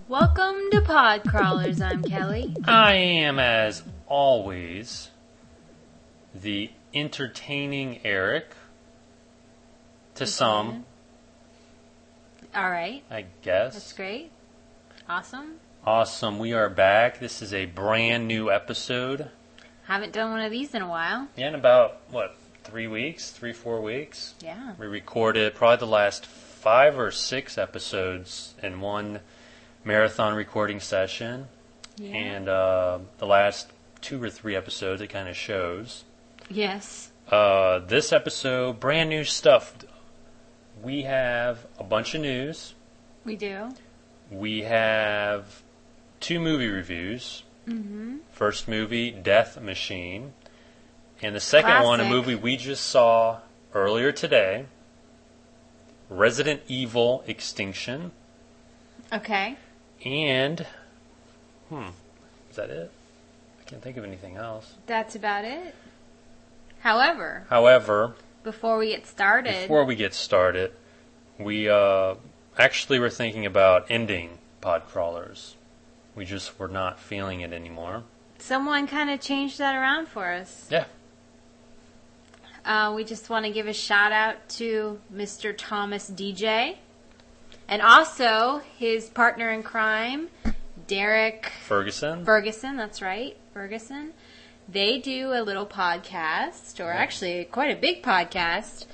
Welcome to Pod Crawlers, I'm Kelly. I am, as always, the entertaining Eric. To some, Alright, I guess. that's great. Awesome. Awesome. We are back. This is a brand new episode. Haven't done one of these in a while. Yeah, in about, 4 weeks? Yeah. We recorded probably the last 5 or 6 episodes in one marathon recording session. Yeah. And the last 2 or 3 episodes, it kind of shows. Yes. This episode, brand new stuff. We have a bunch of news. We do. We have 2 movie reviews. Mm-hmm. First movie, Death Machine. And the second one, a movie we just saw earlier today, Resident Evil Extinction. Okay. And, is that it? I can't think of anything else. That's about it. However, before we get started, we actually were thinking about ending Pod Crawlers. We just were not feeling it anymore. someone kind of changed that around for us. Yeah. We just want to give a shout out to Mr. Thomas DJ. And also his partner in crime, Derek Ferguson, that's right, Ferguson. They do a little podcast, or actually quite a big podcast,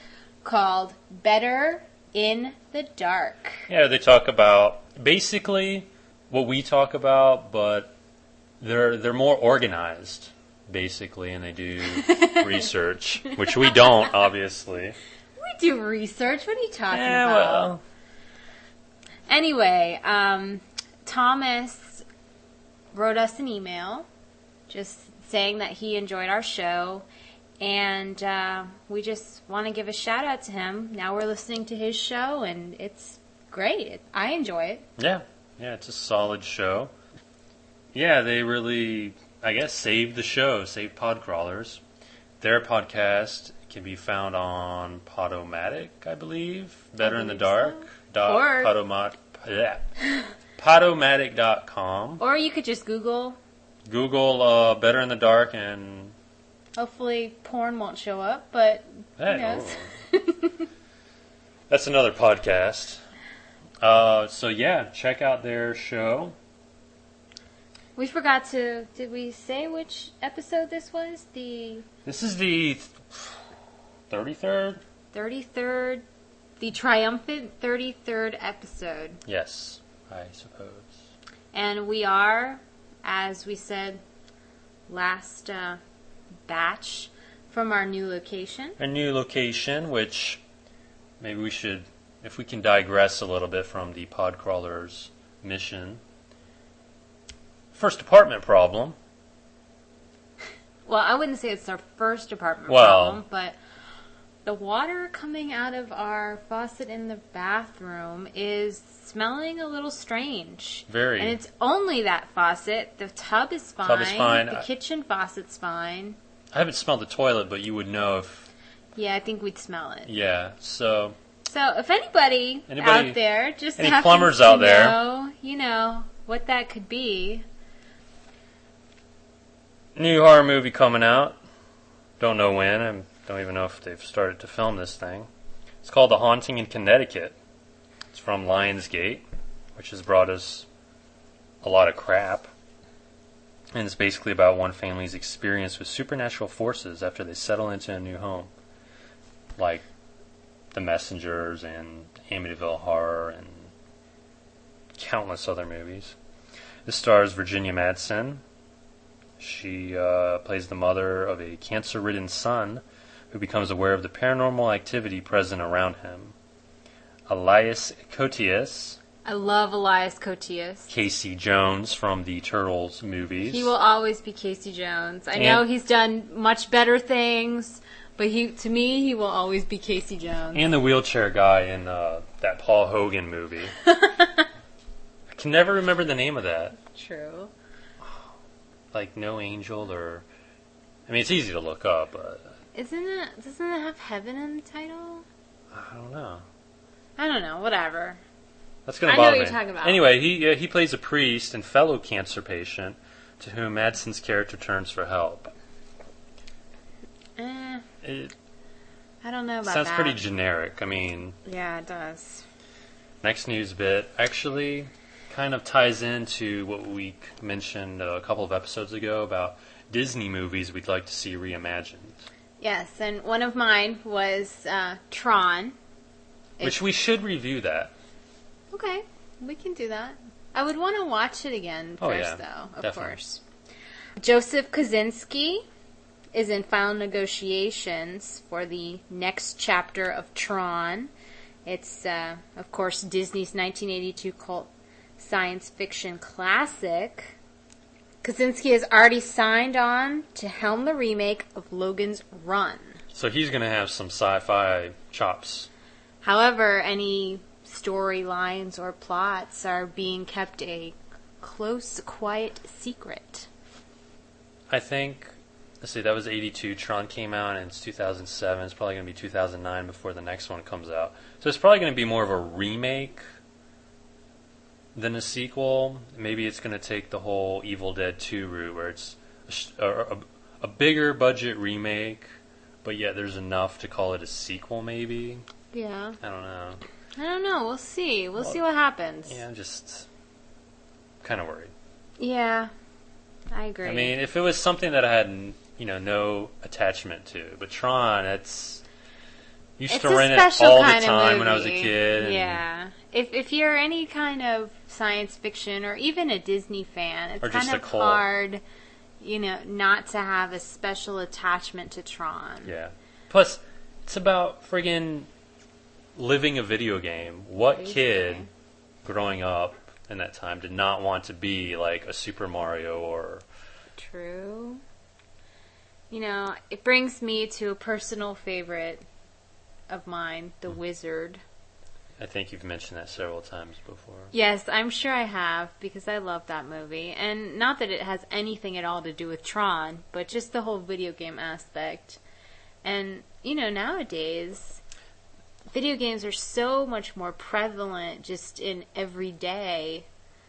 called Better in the Dark. Yeah, they talk about basically what we talk about, but they're more organized, basically, and they do research, which we don't, obviously. We do research. What are you talking Yeah, about? well. Anyway, Thomas wrote us an email just saying that he enjoyed our show, and we just want to give a shout out to him. Now we're listening to his show, and it's great. I enjoy it. Yeah, it's a solid show. Yeah, they really, I guess, saved the show, saved Pod Crawlers. Their podcast can be found on Podomatic, I believe. Better in the Dark. Or Podomatic.com. Or you could just Google Better in the Dark, and hopefully porn won't show up, but who knows? That's another podcast. So yeah, check out their show. We forgot to, did we say which episode this was? This is the 33rd? 33rd, the triumphant 33rd episode. Yes, I suppose. And we are, as we said last batch, from our new location. A new location, which maybe we should, if we can digress a little bit from the Podcrawler's mission. First apartment problem. Well, I wouldn't say it's our first apartment problem, but the water coming out of our faucet in the bathroom is smelling a little strange. Very. And it's only that faucet. The tub is fine. The kitchen faucet's fine. I haven't smelled the toilet, but you would know if... Yeah, I think we'd smell it. Yeah, so if anybody out there just any happens plumbers to out there, know, what that could be. New horror movie coming out. Don't know when. I don't even know if they've started to film this thing. It's called The Haunting in Connecticut. It's from Lionsgate, which has brought us a lot of crap. And it's basically about one family's experience with supernatural forces after they settle into a new home. Like The Messengers and Amityville Horror and countless other movies. This stars Virginia Madsen. She plays the mother of a cancer-ridden son who becomes aware of the paranormal activity present around him. Elias Koteas. I love Elias Koteas. Casey Jones from the Turtles movies. He will always be Casey Jones. I know he's done much better things, but to me, he will always be Casey Jones. And the wheelchair guy in that Paul Hogan movie. I can never remember the name of that. True. Like No Angel or... I mean, it's easy to look up, but... Doesn't it have heaven in the title? I don't know. I don't know. Whatever. That's going to bother me. I know what you're talking about. Anyway, he plays a priest and fellow cancer patient to whom Madsen's character turns for help. I don't know about that. Sounds pretty generic. I mean... Yeah, it does. Next news bit actually kind of ties into what we mentioned a couple of episodes ago about Disney movies we'd like to see reimagined. Yes, and one of mine was Tron. Which we should review that. Okay, we can do that. I would want to watch it again first, though, of course. Joseph Kosinski is in final negotiations for the next chapter of Tron. It's, of course, Disney's 1982 cult science fiction classic. Kosinski has already signed on to helm the remake of Logan's Run. So he's going to have some sci-fi chops. However, any storylines or plots are being kept a close, quiet secret. I think, let's see, that was 82. Tron came out and it's 2007. It's probably going to be 2009 before the next one comes out. So it's probably going to be more of a remake than a sequel. Maybe it's going to take the whole Evil Dead 2 route where it's a bigger budget remake, but yet there's enough to call it a sequel maybe. Yeah. I don't know. I don't know. We'll see. We'll see what happens. Yeah, I'm just kind of worried. Yeah, I agree. I mean, if it was something that I had, no attachment to, but Tron, it's used to rent it all the time when I was a kid. Yeah. If you're any kind of science fiction or even a Disney fan, it's kind of hard, not to have a special attachment to Tron. Yeah. Plus, it's about friggin' living a video game. What kid growing up in that time did not want to be like a Super Mario or... True. It brings me to a personal favorite of mine, The Wizard. I think you've mentioned that several times before. Yes, I'm sure I have, because I love that movie. And not that it has anything at all to do with Tron, but just the whole video game aspect. And, nowadays, video games are so much more prevalent just in everyday.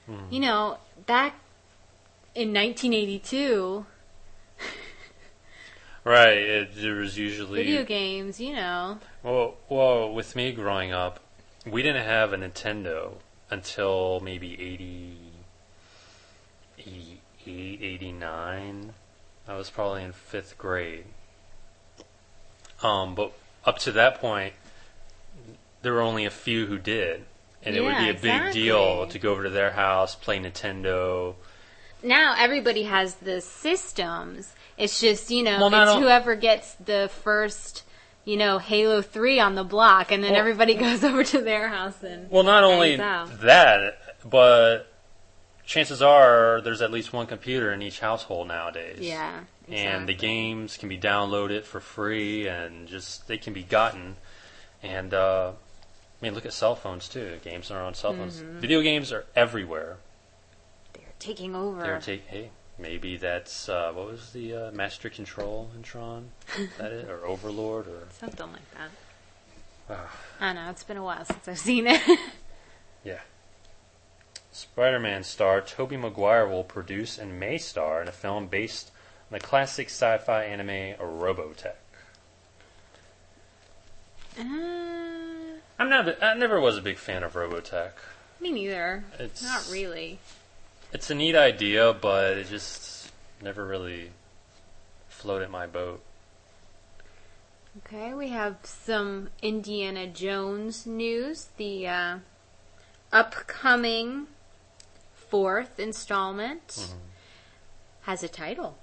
Back in 1982... Right, there was usually... Video games, Well, with me growing up, we didn't have a Nintendo until maybe 88, 89. I was probably in 5th grade. But up to that point, there were only a few who did. And it would be a big deal to go over to their house, play Nintendo. Now everybody has the systems. It's just, it's whoever gets the first, Halo 3 on the block, and then everybody goes over to their house and... Well, not only that, but chances are there's at least one computer in each household nowadays. Yeah, exactly. And the games can be downloaded for free, and they can be gotten. And, look at cell phones, too. Games are on cell phones. Mm-hmm. Video games are everywhere. They're taking over. Hey. Maybe that's, what was the Master Control in Tron? Is that it? Or Overlord? Or something like that. I don't know. It's been a while since I've seen it. Yeah. Spider-Man star Tobey Maguire will produce and may star in a film based on the classic sci-fi anime Robotech. I never was a big fan of Robotech. Me neither. Not really. It's a neat idea, but it just never really floated my boat. Okay, we have some Indiana Jones news. The upcoming 4th installment has a title.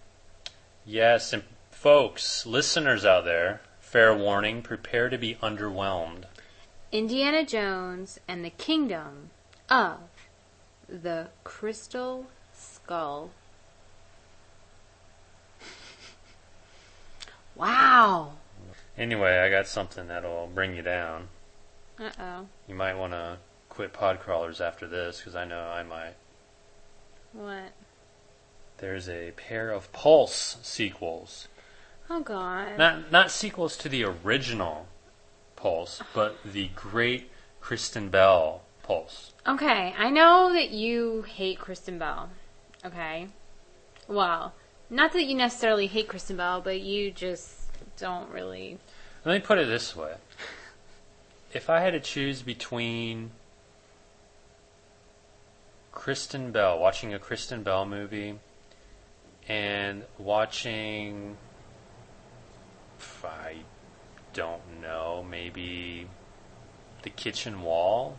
Yes, and folks, listeners out there, fair warning, prepare to be underwhelmed. Indiana Jones and the Kingdom of the Crystal Skull. Wow. Anyway, I got something that'll bring you down. Uh-oh. You might want to quit Podcrawlers after this, because I know I might. What? There's a pair of Pulse sequels. Oh, God. Not sequels to the original Pulse, but the great Kristen Bell Pulse. Okay, I know that you hate Kristen Bell. Okay? Well, not that you necessarily hate Kristen Bell, but you just don't really... Let me put it this way. If I had to choose between Kristen Bell, watching a Kristen Bell movie, and watching, I don't know, maybe The Kitchen Wall,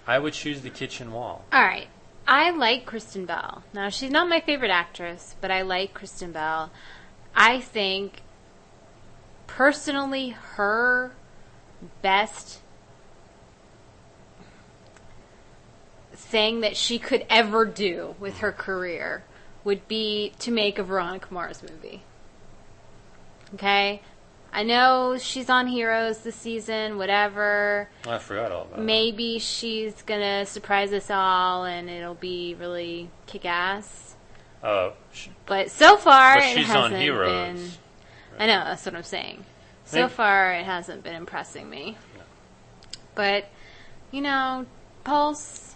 I would choose The Kitchen Wall. Alright, I like Kristen Bell. Now, she's not my favorite actress, but I like Kristen Bell. I think, personally, her best thing that she could ever do with her career would be to make a Veronica Mars movie. Okay? I know she's on Heroes this season, whatever. I forgot all about that. Maybe she's gonna surprise us all and it'll be really kick-ass. But so far but it she's hasn't on Heroes. been... Right. I know, that's what I'm saying. So Maybe. far it hasn't been impressing me. No. But, you know, Pulse,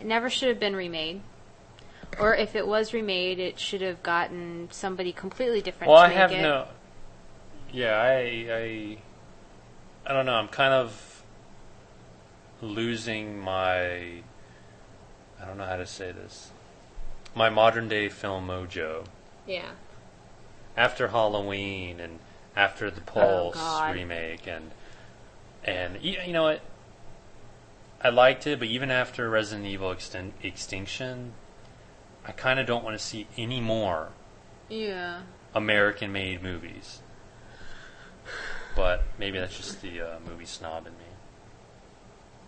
it never should have been remade. Or if it was remade, it should have gotten somebody completely different Well, to I make have it. no... Yeah, I don't know. I'm kind of losing my... I don't know how to say this. My modern day film mojo. Yeah. After Halloween and after the Pulse God. remake and you know what? I liked it, but even after Resident Evil Extinction, I kind of don't want to see any more Yeah. American-made movies. But maybe that's just the movie snob in me.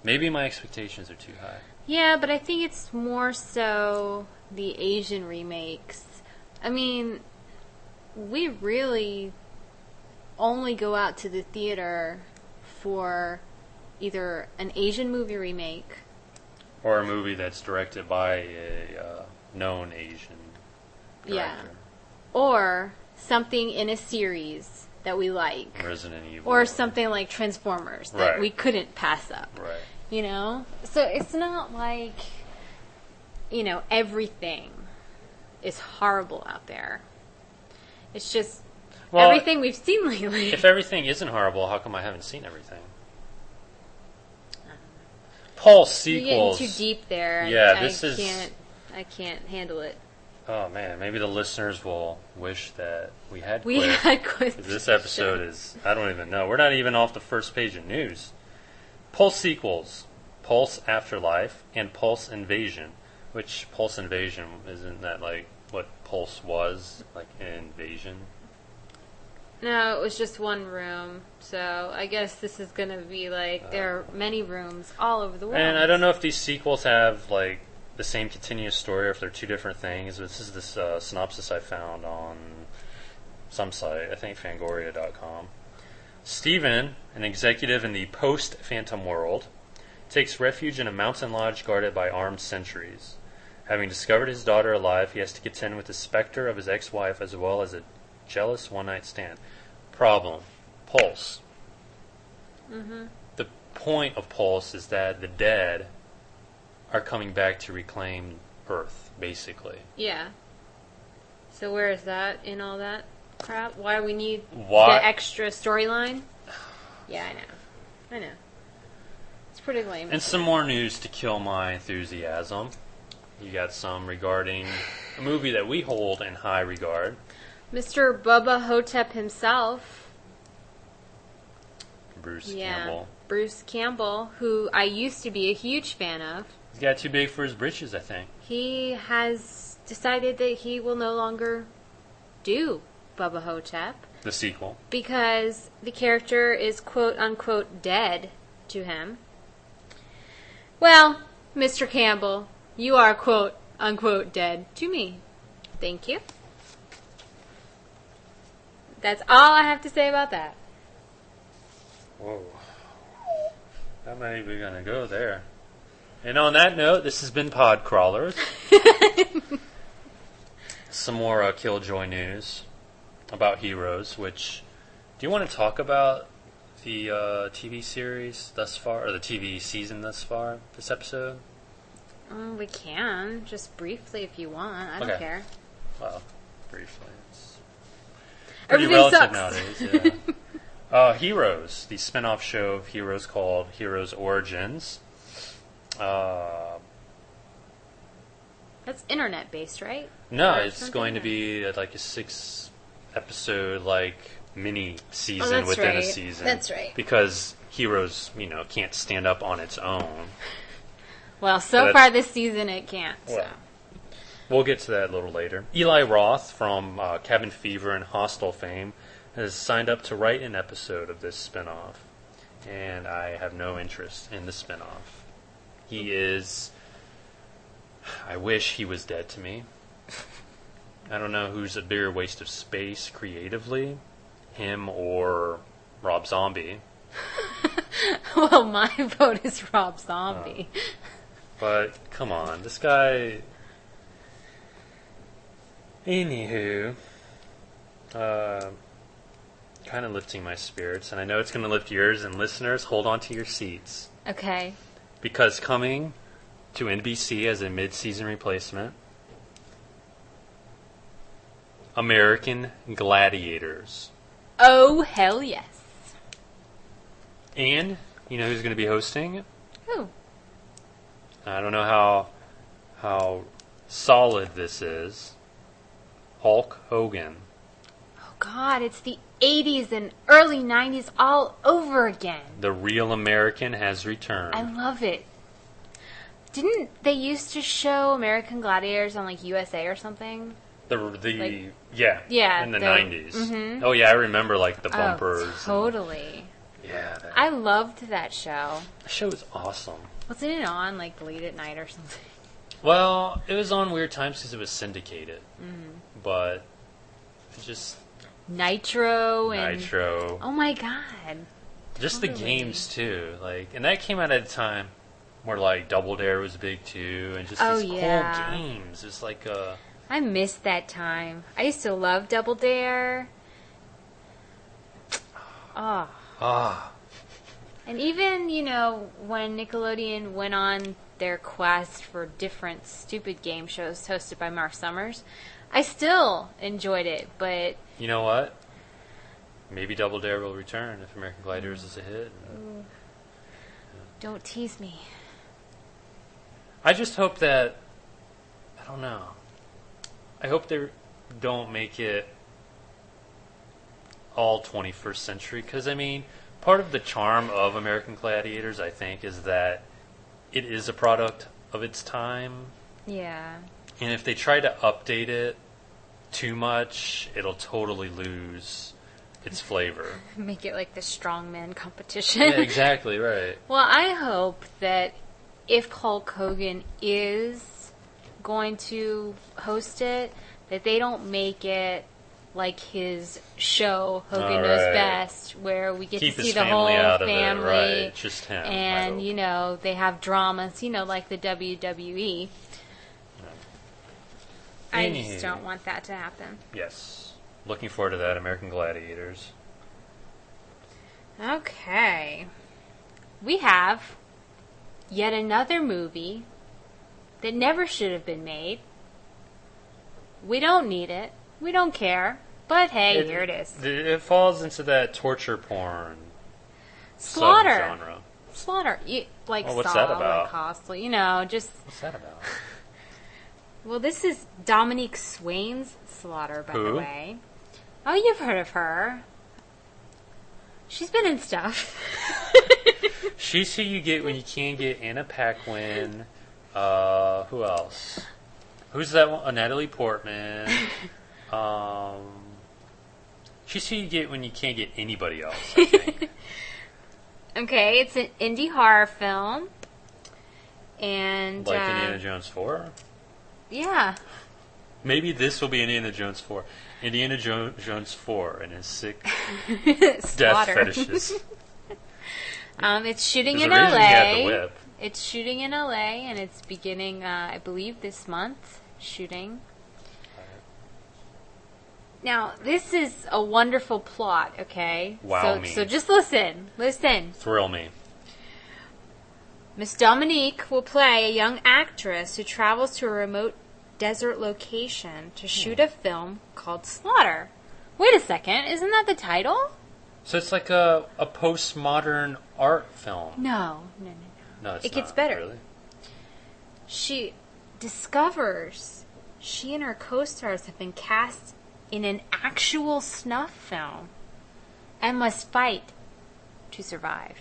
Maybe my expectations are too high. Yeah, but I think it's more so the Asian remakes. I mean, we really only go out to the theater for either an Asian movie remake. Or a movie that's directed by a known Asian director. Yeah. Or something in a series that we like. Resident Evil. Or something like Transformers that Right. we couldn't pass up. Right. You know? So it's not like, you know, everything is horrible out there. It's just everything we've seen lately. If everything isn't horrible, how come I haven't seen everything? Pulse You're sequels. getting too deep there. Yeah, I can't handle it. Oh man, maybe the listeners will wish that we had We quit. had quit. 'Cause this episode is, I don't even know. We're not even off the first page of news. Pulse sequels. Pulse Afterlife and Pulse Invasion. Which Pulse Invasion, isn't that like what Pulse was? Like an invasion? No, it was just one room. So I guess this is going to be like there are many rooms all over the world. And I don't know if these sequels have like the same continuous story or if they're two different things. But this is this synopsis I found on some site, I think Fangoria.com. Stephen, an executive in the post-Phantom world, takes refuge in a mountain lodge guarded by armed sentries. Having discovered his daughter alive, he has to contend with the specter of his ex-wife as well as a jealous one-night stand. Problem. Pulse. Mm-hmm. The point of Pulse is that the dead are coming back to reclaim Earth, basically. Yeah. So where is that in all that crap? Why we need Why? the extra storyline? Yeah, I know. It's pretty lame. And some more news to kill my enthusiasm. You got some regarding a movie that we hold in high regard. Mr. Bubba Hotep himself. Bruce Campbell. Bruce Campbell, who I used to be a huge fan of. He's got too big for his britches, I think. He has decided that he will no longer do Bubba Hotep The sequel. because the character is quote unquote dead to him. Well, Mr. Campbell, you are quote unquote dead to me. Thank you. That's all I have to say about that. Whoa. I'm not even going to go there. And on that note, this has been Pod Crawlers. Some more Killjoy news about Heroes, which... Do you want to talk about the TV series thus far, or the TV season thus far, this episode? We can, just briefly if you want. I don't care. Well, briefly. It's pretty relative nowadays, yeah. Heroes, the spin-off show of Heroes called Heroes Origins. That's internet-based, right? No, it's going to be like a 6-episode, mini season within a season. That's right. Because Heroes, can't stand up on its own. Well, so far this season it can't. Well, we'll get to that a little later. Eli Roth from Cabin Fever and Hostel fame has signed up to write an episode of this spinoff. And I have no interest in the spinoff. He is... I wish he was dead to me. I don't know who's a bigger waste of space creatively, him or Rob Zombie. Well, my vote is Rob Zombie. But, come on, this guy... Anywho, kind of lifting my spirits, and I know it's going to lift yours, and listeners, hold on to your seats. Okay. Because coming to NBC as a mid-season replacement, American Gladiators. Oh, hell yes. And, you know who's going to be hosting? Who? I don't know how solid this is. Hulk Hogan. Oh, God, it's the 80s and early 90s all over again. The real American has returned. I love it. Didn't they used to show American Gladiators on, USA or something? Yeah, in the 90s. Mm-hmm. Oh, yeah, I remember, the bumpers. Oh, totally. Yeah. I loved that show. The show was awesome. Wasn't it on, late at night or something? Well, it was on weird times because it was syndicated. Mm-hmm. But it just... Nitro. Oh, my God. Just totally. The games, too. And that came out at a time where, Double Dare was big, too. And just these cool games. It's I missed that time. I used to love Double Dare. And even, when Nickelodeon went on their quest for different stupid game shows hosted by Mark Summers, I still enjoyed it, but... You know what? Maybe Double Dare will return if American Gladiators is a hit. Don't tease me. I just hope that... I don't know. I hope they don't make it all 21st century, because, part of the charm of American Gladiators, I think, is that it is a product of its time. Yeah. And if they try to update it too much, it'll totally lose its flavor. Make it like the strongman competition. Yeah, exactly, right. Well, I hope that if Hulk Hogan is going to host it, that they don't make it like his show, Hogan Knows Best, where we get Keep to see the whole family. Right. Just him. And, they have dramas, like the WWE. I just don't want that to happen. Yes. Looking forward to that, American Gladiators. Okay. We have yet another movie that never should have been made. We don't need it. We don't care. But hey, here it is. It falls into that torture porn subgenre. Slaughter. What's that about? Costly. Just... What's that about? Well, this is Dominique Swain's Slaughter, by the way. Oh, you've heard of her. She's been in stuff. She's who you get when you can't get Anna Paquin. Who else? Who's that one? Natalie Portman. She's who you get when you can't get anybody else, I think. Okay, it's an indie horror film. And Like Indiana Jones 4? yeah. Maybe this will be Indiana Jones 4. Indiana Jones 4 and his sick death fetishes. It's shooting in There's a reason LA. he had the whip. It's shooting in LA, and it's beginning, I believe, this month. Shooting. Now, this is a wonderful plot, okay? Wow me. So just listen. Listen. Thrill me. Miss Dominique will play a young actress who travels to a remote desert location to shoot a film called Slaughter. Wait a second. Isn't that the title? So it's like a postmodern art film. No. No, it's It gets not, better. Really? She discovers she and her co-stars have been cast in an actual snuff film and must fight to survive.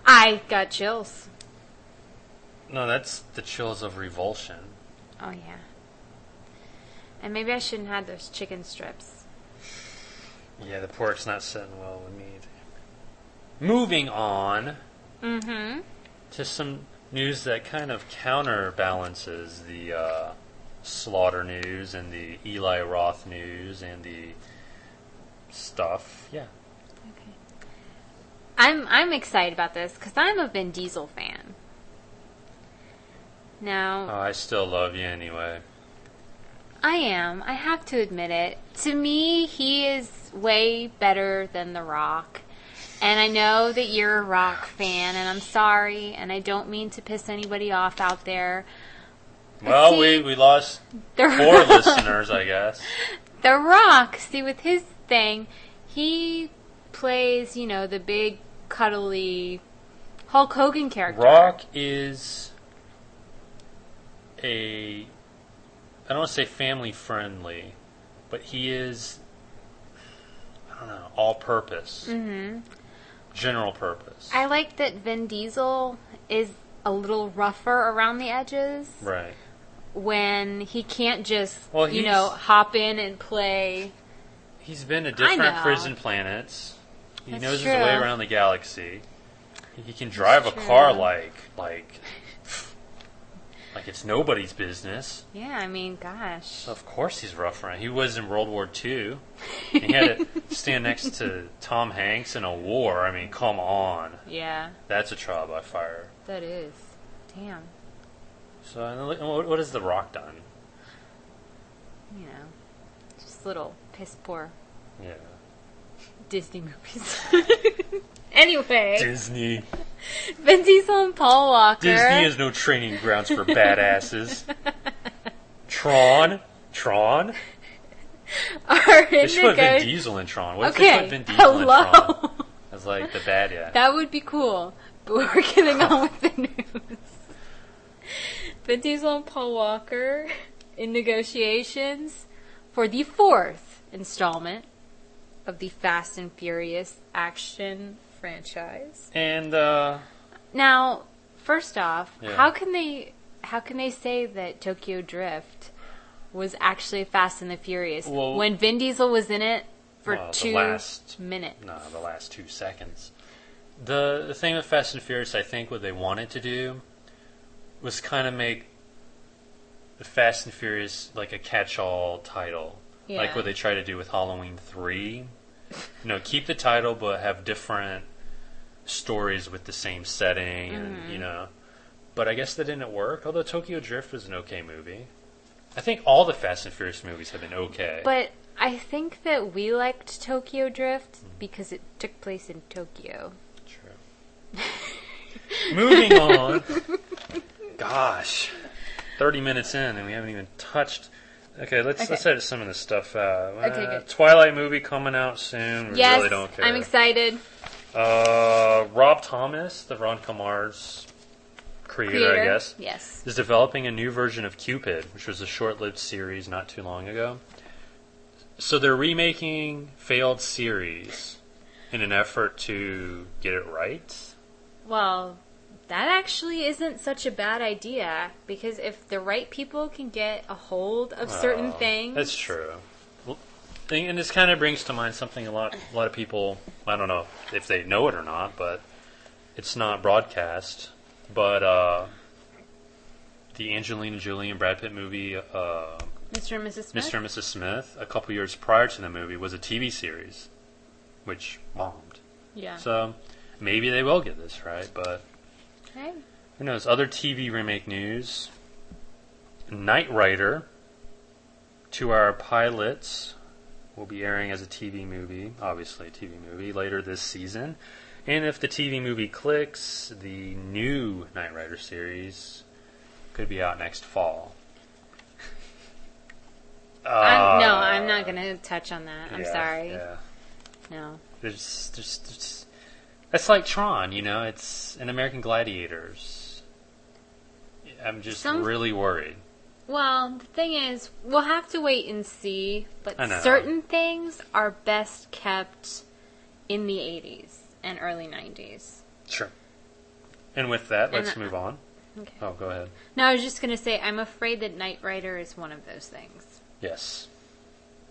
I got chills. No, that's the chills of revulsion. Oh, yeah. And maybe I shouldn't have those chicken strips. Yeah, the pork's not sitting well with me. Moving on to some news that kind of counterbalances the Slaughter news and the Eli Roth news and the stuff. Yeah. Okay. I'm excited about this because I'm a Vin Diesel fan. Now, Oh, I still love you anyway. I am. I have to admit it. To me, he is way better than The Rock. And I know that you're a Rock fan, and I'm sorry, and I don't mean to piss anybody off out there. Well, See, we lost The 4 listeners, I guess. The Rock, see, with his thing, he plays, the big, cuddly Hulk Hogan character. Rock is I don't want to say family friendly, but he is, I don't know, all purpose. Mm-hmm. General purpose. I like that Vin Diesel is a little rougher around the edges. Right. When he can't just, Well, hop in and play. He's been to I different know. prison planets. He That's knows true. his way around the galaxy. He can drive a true. car like it's nobody's business. Yeah, I mean, gosh. So of course he's rough around. He was in World War II. He had to stand next to Tom Hanks in a war. I mean, come on. Yeah, That's a trial by fire. that is. Damn. So what has The Rock done? Just little piss poor Yeah. Disney movies. Anyway, Disney. Vin Diesel and Paul Walker. Disney is no training grounds for badasses. Tron. Are in They should put Vin nego- Diesel in Tron. What if Okay, they put Vin Diesel in Tron? hello. As like the bad guy. That would be cool. But we're getting on with the news. Vin Diesel and Paul Walker in negotiations for the 4th installment of the Fast and Furious action franchise. And Now, first off, Yeah. how can they say that Tokyo Drift was actually Fast and the Furious when Vin Diesel was in it for the 2 last minutes? No, the last 2 seconds. The thing with Fast and Furious, I think what they wanted to do was kind of make the Fast and Furious like a catch-all title. Yeah. Like what they try to do with Halloween 3. Keep the title but have different stories with the same setting and, But I guess that didn't work, although Tokyo Drift was an okay movie. I think all the Fast and Furious movies have been okay. But I think that we liked Tokyo Drift because it took place in Tokyo. True. Moving on. Gosh. 30 minutes in and we haven't even touched... Okay, let's edit some of this stuff out. Okay, good. Twilight movie coming out soon. We Yes, really don't care. I'm excited. Rob Thomas, the Veronica Mars creator, I guess, Yes. is developing a new version of Cupid, which was a short-lived series not too long ago. So they're remaking failed series in an effort to get it right. Well, that actually isn't such a bad idea because if the right people can get a hold of certain things... That's true. And this kind of brings to mind something a lot of people, I don't know if they know it or not, but it's not broadcast, but the Angelina Jolie and Brad Pitt movie, Mr. and Mrs. Smith? Mr. and Mrs. Smith, a couple years prior to the movie, was a TV series, which bombed. Yeah. So maybe they will get this right, but Hey. who knows? Other TV remake news. Knight Rider, 2-hour pilots, will be airing as a TV movie, obviously a TV movie, later this season. And if the TV movie clicks, the new Knight Rider series could be out next fall. No, I'm not going to touch on that. I'm sorry. Yeah. No. There's that's like Tron, you know, it's an American Gladiators. I'm just really worried. Well, the thing is, we'll have to wait and see, but I know. certain things are best kept in the 80s and early 90s. Sure. And with that, let's move on. Okay. Oh, go ahead. No, I was just going to say, I'm afraid that Knight Rider is one of those things. Yes.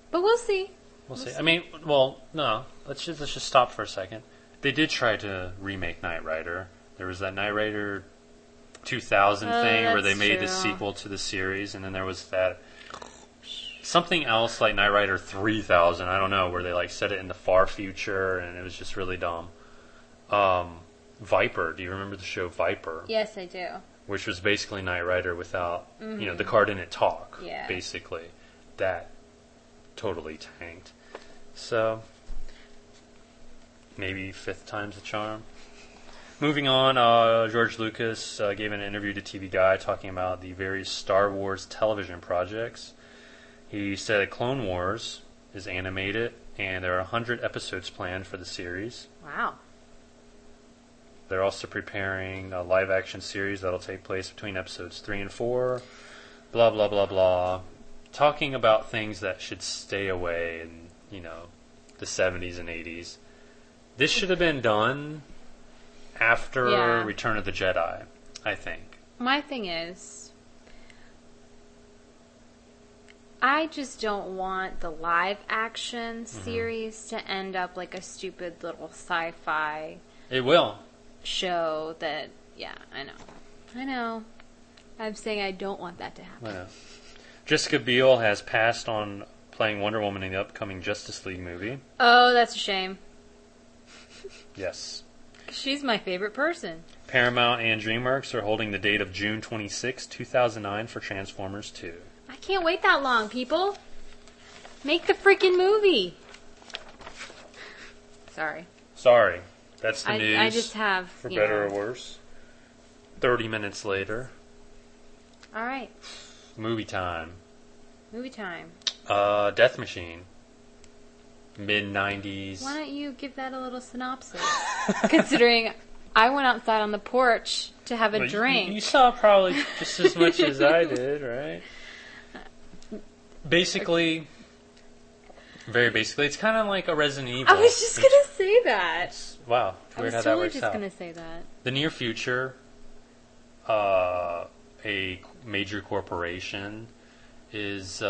But we'll see. We'll see. I mean, well, no. Let's just stop for a second. They did try to remake Knight Rider. There was that Knight Rider 2000 thing where they made the sequel to the series, and then there was that something else like Knight Rider 3000. I don't know, where they like set it in the far future, and it was just really dumb. Viper. Do you remember the show Viper? Yes, I do. Which was basically Knight Rider without, you know, the car didn't talk. Yeah. Basically, that totally tanked. So maybe fifth time's the charm. Moving on, George Lucas gave an interview to TV Guide talking about the various Star Wars television projects. He said that Clone Wars is animated, and there are 100 episodes planned for the series. Wow. They're also preparing a live-action series that'll take place between episodes 3 and 4. Blah, blah, blah, blah. Talking about things that should stay away in, you know, the 70s and 80s. This should have been done after Return of the Jedi, I think. My thing is, I just don't want the live action series to end up like a stupid little sci-fi It will. show that, I know. I'm saying I don't want that to happen. I know. Jessica Biel has passed on playing Wonder Woman in the upcoming Justice League movie. Oh, that's a shame. Yes. She's my favorite person. Paramount and DreamWorks are holding the date of June 26, 2009 for Transformers 2. I can't wait that long, people. Make the freaking movie. Sorry. That's the news. I just have, for better or worse. 30 minutes later. All right. Movie time. Death Machine. Mid-90s. Why don't you give that a little synopsis? Considering I went outside on the porch to have a drink. You saw probably just as much as I did, right? Basically, very basically, it's kind of like a Resident Evil. I was just going to say that. Wow. I Weird was how that totally works just out. going to say that. The near future, a major corporation is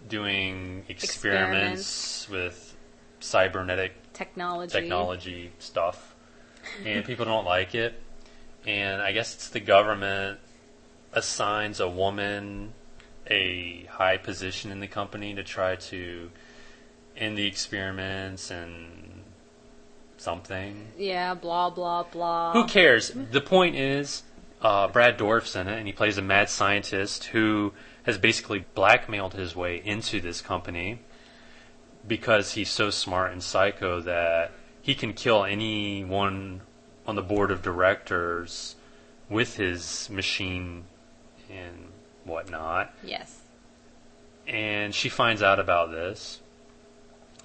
doing experiments with cybernetic technology stuff, and people don't like it. And I guess it's the government assigns a woman a high position in the company to try to end the experiments and something. Yeah, blah, blah, blah. Who cares? The point is, Brad Dourif's in it, and he plays a mad scientist who has basically blackmailed his way into this company because he's so smart and psycho that he can kill anyone on the board of directors with his machine and whatnot. Yes. And she finds out about this.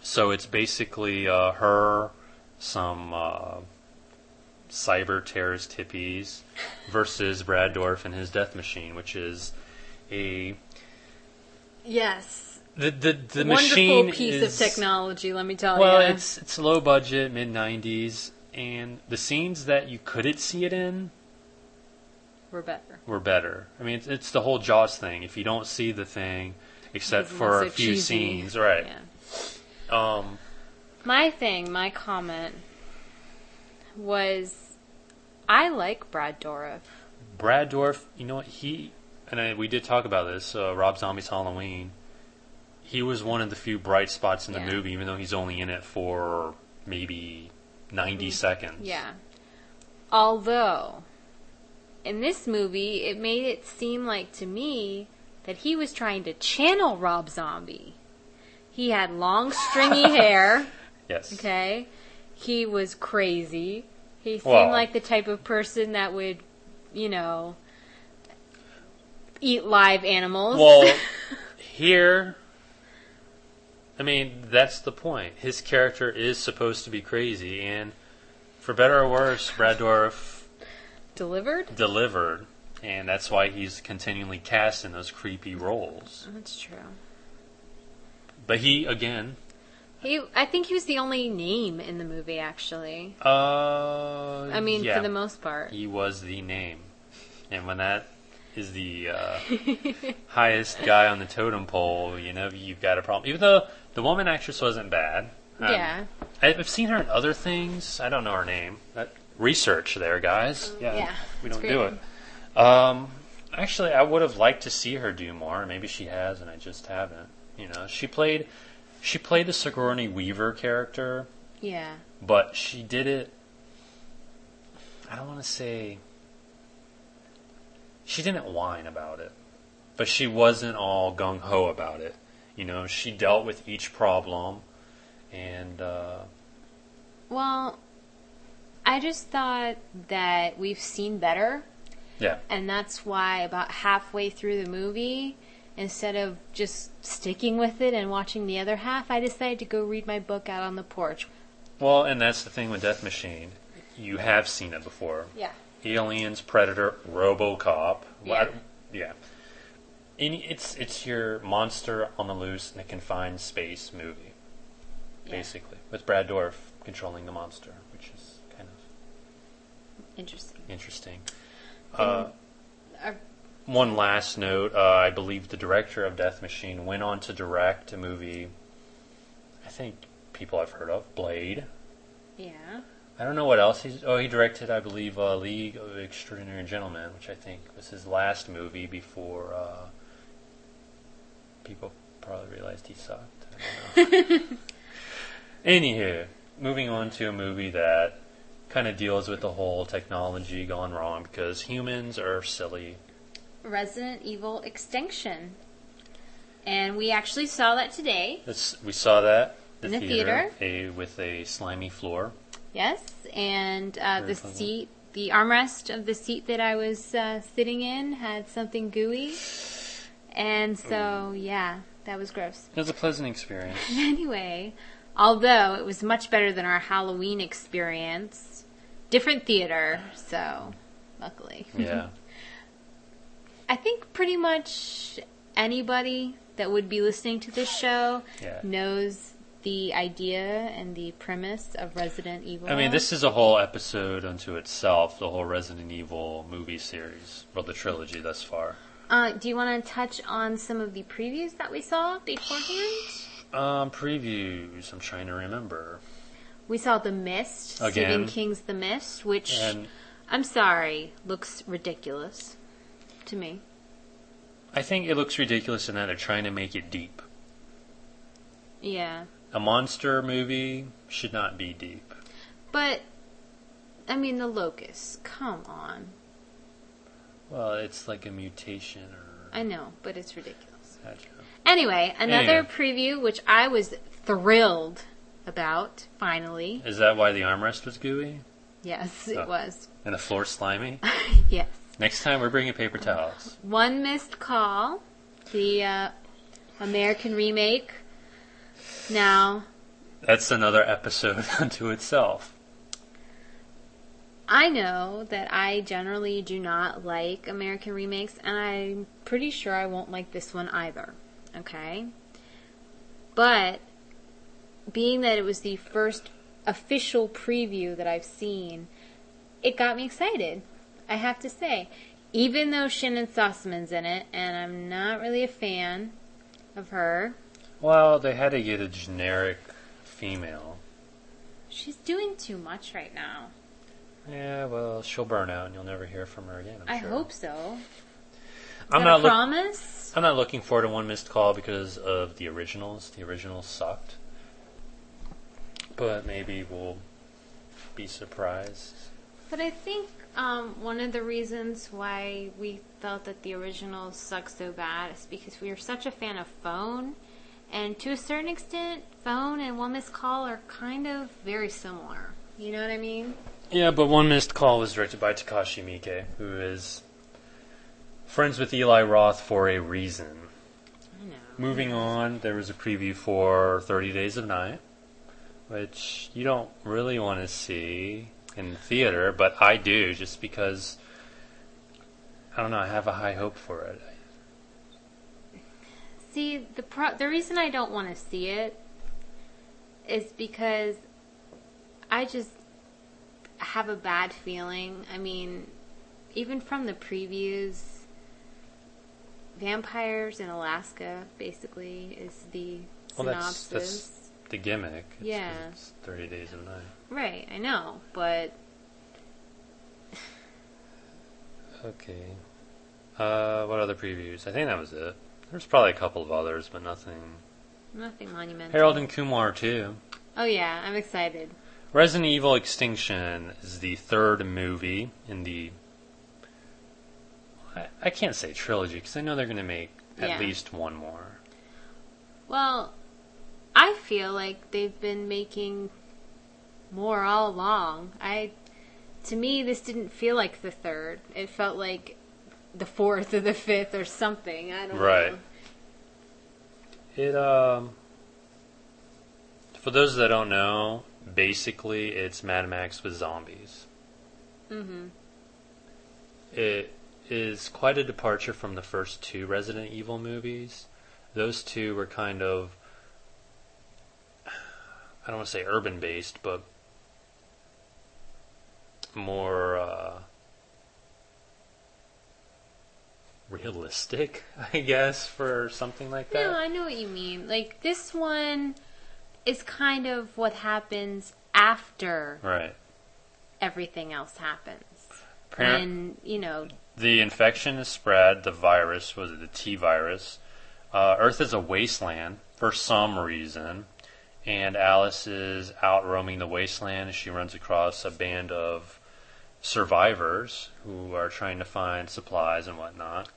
So it's basically her, some cyber terrorist hippies versus Brad Dourif and his death machine, which is a... Yes. The Wonderful machine piece is, of technology, let me tell you. Well, it's low budget, mid-90s, and the scenes that you couldn't see it in were better. I mean, it's the whole Jaws thing. If you don't see the thing, except for a few scenes, right? Yeah. My comment was I like Brad Dourif. Brad Dourif, you know what, we did talk about this, Rob Zombie's Halloween. He was one of the few bright spots in the movie, even though he's only in it for maybe 90 seconds. Yeah. Although, in this movie, it made it seem like, to me, that he was trying to channel Rob Zombie. He had long, stringy hair. Yes. Okay? He was crazy. He seemed like the type of person that would, eat live animals. Well, here, I mean, that's the point. His character is supposed to be crazy, and for better or worse, Brad Dourif delivered, and that's why he's continually cast in those creepy roles. That's true. But he, again... I think he was the only name in the movie, actually. For the most part. He was the name. And when that is the highest guy on the totem pole, you've got a problem. Even though the woman actress wasn't bad. Yeah. I've seen her in other things. I don't know her name. Research there, guys. Yeah. We don't do it. Actually, I would have liked to see her do more. Maybe she has, and I just haven't. She played the Sigourney Weaver character. Yeah. But she did it... I don't want to say... She didn't whine about it. But she wasn't all gung-ho about it. She dealt with each problem. And... Well, I just thought that we've seen better. Yeah. And that's why about halfway through the movie... Instead of just sticking with it and watching the other half, I decided to go read my book out on the porch. Well, and that's the thing with Death Machine. You have seen it before. Yeah. Aliens, Predator, RoboCop. Yeah. It's your monster on the loose in a confined space movie, basically, with Brad Dourif controlling the monster, which is kind of interesting. One last note, I believe the director of Death Machine went on to direct a movie I think people have heard of, Blade. Yeah. I don't know what else he directed, I believe, League of Extraordinary Gentlemen, which I think was his last movie before people probably realized he sucked. I don't know. Anywho, moving on to a movie that kind of deals with the whole technology gone wrong because humans are silly. Resident Evil Extinction. And we actually saw that today. We saw that in the theater. With a slimy floor. Yes, and the seat, the armrest of the seat that I was sitting in had something gooey. And so, that was gross. It was a pleasant experience. Anyway, although it was much better than our Halloween experience, different theater, so luckily. Yeah. I think pretty much anybody that would be listening to this show knows the idea and the premise of Resident Evil. I mean, this is a whole episode unto itself, the whole Resident Evil movie series, well, the trilogy thus far. Do you want to touch on some of the previews that we saw beforehand? Previews, I'm trying to remember. We saw The Mist, Stephen King's The Mist, which, I'm sorry, looks ridiculous to me. I think it looks ridiculous in that they're trying to make it deep. Yeah. A monster movie should not be deep. But, I mean, the locust, come on. Well, it's like a mutation or... I know, but it's ridiculous. Gotcha. Anyway, another preview, which I was thrilled about, finally. Is that why the armrest was gooey? Yes, it was. And the floor slimy? Yes. Next time we're bringing paper towels. One Missed Call, the American remake. Now... That's another episode unto itself. I know that I generally do not like American remakes, and I'm pretty sure I won't like this one either. Okay? But, being that it was the first official preview that I've seen, it got me excited. I have to say. Even though Shannon Sossaman's in it, and I'm not really a fan of her. Well, they had to get a generic female. She's doing too much right now. Yeah, well, she'll burn out and you'll never hear from her again, I'm I sure. hope so. I'm Is that not a promise? I'm not looking forward to One Missed Call because of the originals. The originals sucked. But maybe we'll be surprised. But I think one of the reasons why we felt that the originals suck so bad is because we were such a fan of Phone. And to a certain extent, Phone and One Missed Call are kind of very similar. You know what I mean? Yeah, but One Missed Call was directed by Takashi Miike, who is friends with Eli Roth for a reason. I know. Moving on, there was a preview for 30 Days of Night, which you don't really want to see in theater, but I do, just because, I don't know, I have a high hope for it. See, the reason I don't want to see it is because I just have a bad feeling. I mean, even from the previews, vampires in Alaska basically is the synopsis. That's the gimmick. Yeah. It's 30 Days of Night. Right, I know, but Okay. What other previews? I think that was it. There's probably a couple of others, but nothing monumental. Harold and Kumar too. Oh yeah, I'm excited. Resident Evil Extinction is the third movie in the... I can't say trilogy, because I know they're going to make at least one more. Well, I feel like they've been making more all along. To me, this didn't feel like the third. It felt like the fourth or the fifth or something. I don't know. It, for those that don't know, basically it's Mad Max with zombies. Mm-hmm. It is quite a departure from the first two Resident Evil movies. Those two were kind of, I don't want to say urban based, but more realistic, I guess, for something like that. No, I know what you mean. Like, this one is kind of what happens after everything else happens. When, the infection is spread, the virus, was it the T-virus? Earth is a wasteland for some reason, and Alice is out roaming the wasteland, and she runs across a band of survivors who are trying to find supplies and whatnot.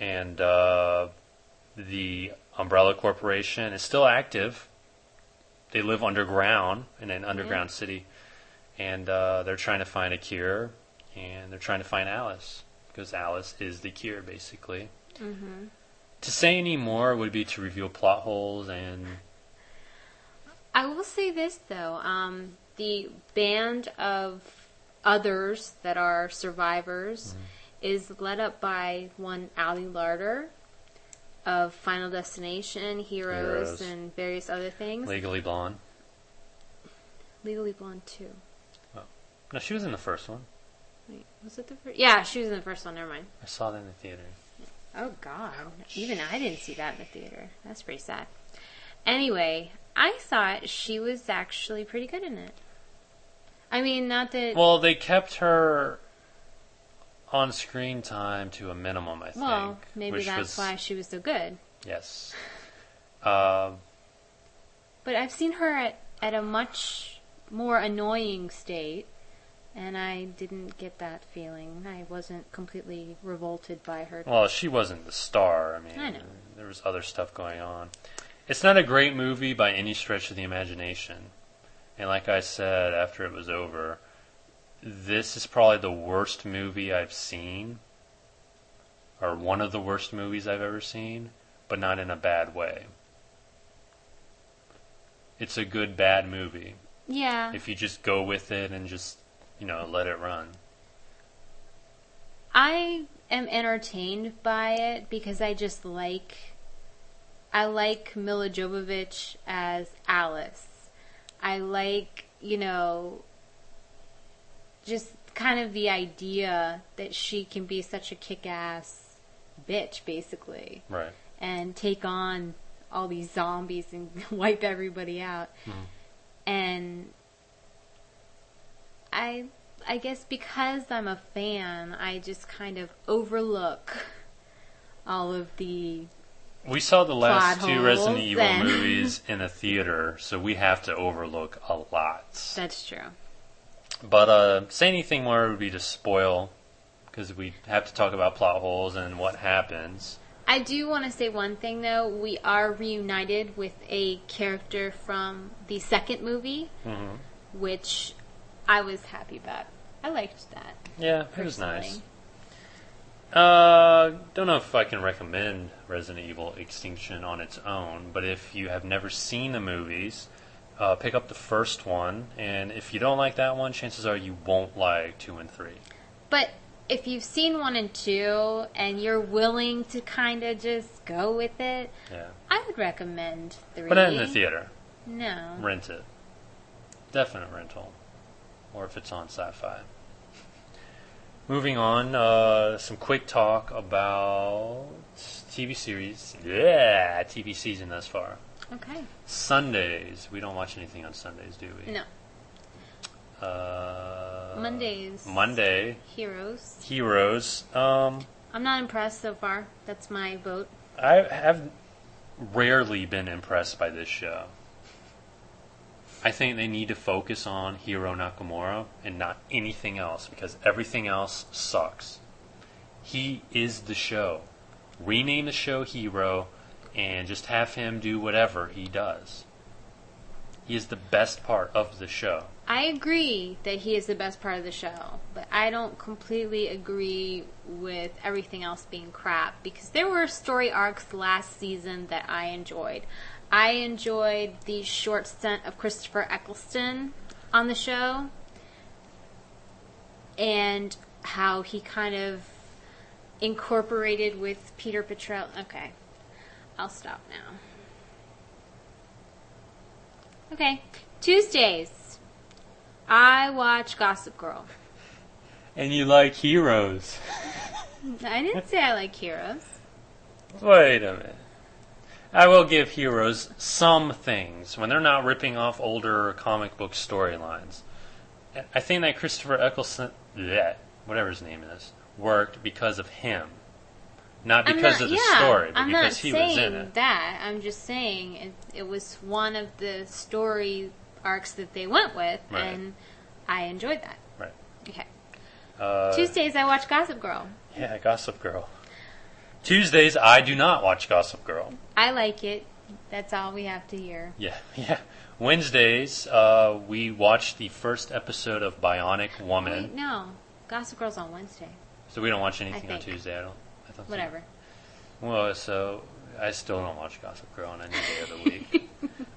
And the Umbrella Corporation is still active. They live underground in an underground city, and they're trying to find a cure, and they're trying to find Alice, because Alice is the cure, basically. Mm-hmm. To say any more would be to reveal plot holes, and... I will say this, though. The band of others that are survivors is led up by one Ali Larder of Final Destination, Heroes, and various other things. Legally Blonde. Legally Blonde 2. Oh. No, she was in the first one. Wait, was it the first? Yeah, she was in the first one. Never mind. I saw that in the theater. Oh, God. Even I didn't see that in the theater. That's pretty sad. Anyway, I thought she was actually pretty good in it. I mean, not that... Well, they kept her on screen time to a minimum, I think. Well, maybe that's why she was so good. Yes. But I've seen her at a much more annoying state, and I didn't get that feeling. I wasn't completely revolted by her. Well, she wasn't the star. I mean, I know. There was other stuff going on. It's not a great movie by any stretch of the imagination. And like I said after it was over, this is probably the worst movie I've seen, or one of the worst movies I've ever seen, but not in a bad way. It's a good bad movie. Yeah. If you just go with it and just, let it run. I am entertained by it because I like Mila Jovovich as Alice. I like, just kind of the idea that she can be such a kick-ass bitch, basically. Right. And take on all these zombies and wipe everybody out. Mm-hmm. And I I guess because I'm a fan, I just kind of overlook all of the We saw the last plot two Resident holes Evil and- movies in a theater, so we have to overlook a lot. That's true. But say anything more would be to spoil, because we have to talk about plot holes and what happens. I do want to say one thing, though. We are reunited with a character from the second movie, which I was happy about. I liked that. Yeah, it was personally. nice. Don't know if I can recommend Resident Evil Extinction on its own, but if you have never seen the movies, pick up the first one, and if you don't like that one, chances are you won't like 2 and 3. But if you've seen 1 and 2 and you're willing to kind of just go with it, Yeah. I would recommend 3. But not in the theater. No. Rent it. Definite rental. Or if it's on Sci-Fi. Moving on, some quick talk about TV series. Yeah, TV season thus far. Okay. Sundays. We don't watch anything on Sundays, do we? No. Mondays. Monday. Heroes. I'm not impressed so far. That's my vote. I have rarely been impressed by this show. I think they need to focus on Hiro Nakamura and not anything else, because everything else sucks. He is the show. Rename the show Hiro and just have him do whatever he does. He is the best part of the show. I agree that he is the best part of the show, but I don't completely agree with everything else being crap, because there were story arcs last season that I enjoyed. I enjoyed the short stint of Christopher Eccleston on the show and how he kind of incorporated with Peter Petrel. Okay, I'll stop now. Okay, Tuesdays, I watch Gossip Girl. And you like Heroes. I didn't say I like Heroes. Wait a minute. I will give Heroes some things when they're not ripping off older comic book storylines. I think that Christopher Eccleston, whatever his name is, worked because of him. Not because of the story, but because he was in it. I'm not saying that. I'm just saying it was one of the story arcs that they went with, Right. and I enjoyed that. Right. Okay. Uh, Tuesdays, I watch Gossip Girl. Yeah, Gossip Girl. Tuesdays, I do not watch Gossip Girl. I like it. That's all we have to hear. Yeah. Wednesdays, we watch the first episode of Bionic Woman. Wait, no. Gossip Girl's on Wednesday. So we don't watch anything on think. Tuesday. I thought so. Whatever. Well, so I still don't watch Gossip Girl on any day of the week.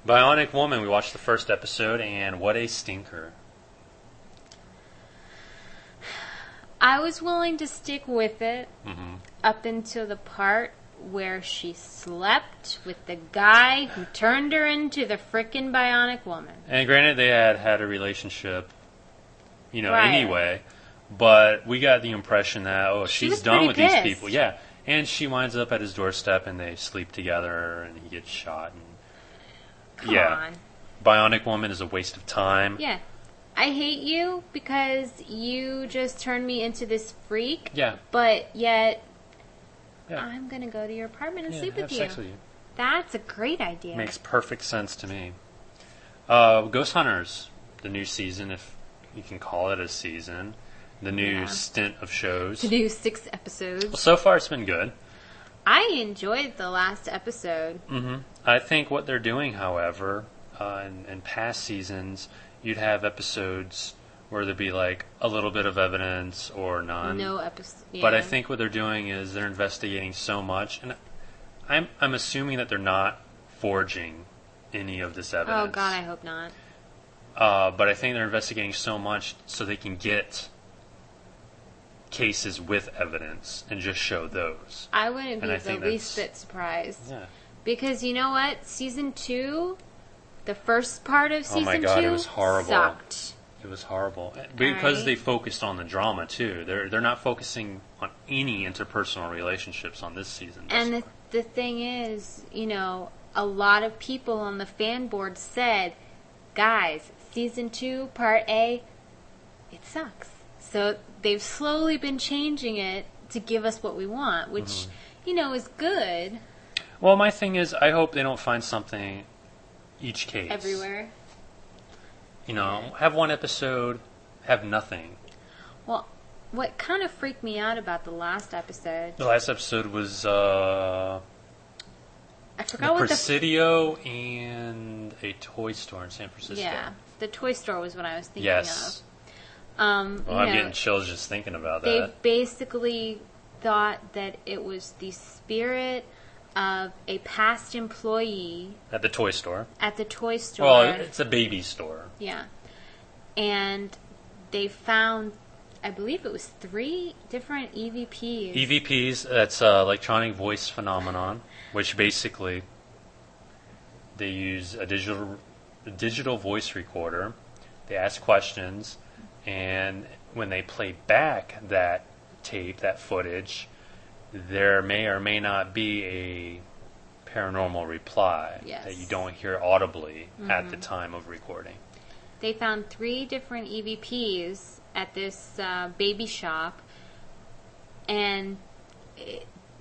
Bionic Woman, we watched the first episode, and what a stinker. I was willing to stick with it Mm-hmm. up until the part where she slept with the guy who turned her into the frickin' Bionic Woman. And granted, they had a relationship, Right. anyway. But we got the impression that, She she's was done pretty with pissed. these people. Yeah. And she winds up at his doorstep, and they sleep together, and he gets shot. And Come on. Bionic Woman is a waste of time. Yeah. I hate you because you just turned me into this freak, Yeah. but yet Yeah. I'm going to go to your apartment and Yeah, sleep have with you. sex with you. That's a great idea. Makes perfect sense to me. Ghost Hunters, the new season, if you can call it a season. The new Yeah. stint of shows. To do 6 episodes. Well, so far it's been good. I enjoyed the last episode. Mm-hmm. I think what they're doing, however, in past seasons, you'd have episodes where there'd be like a little bit of evidence or none. No episode. Yeah. But I think what they're doing is they're investigating so much, and I'm assuming that they're not forging any of this evidence. Oh, God, I hope not. But I think they're investigating so much so they can get cases with evidence and just show those. I wouldn't be And I the think least that's- bit surprised. Yeah. Because you know what? Season 2, the first part of season 2 Oh my God, it was horrible. sucked. It was horrible because Alright. they focused on the drama too. They're not focusing on any interpersonal relationships on this season. And the thing is, a lot of people on the fan board said, guys, season 2, part A, it sucks. So they've slowly been changing it to give us what we want, which, is good. Well, my thing is, I hope they don't find something each case. Everywhere. Have one episode, have nothing. Well, what kind of freaked me out about the last episode... The last episode was, I forgot what Presidio and a toy store in San Francisco. Yeah, the toy store was what I was thinking of. I'm getting chills just thinking about that. They basically thought that it was the spirit of a past employee... At the toy store. Well, it's a baby store. Yeah. And they found, I believe it was 3 different EVPs. EVPs, that's electronic voice phenomenon, which basically they use a digital voice recorder. They ask questions, and when they play back that tape, that footage, there may or may not be a paranormal reply that you don't hear audibly at the time of recording. They found 3 different EVPs at this baby shop, and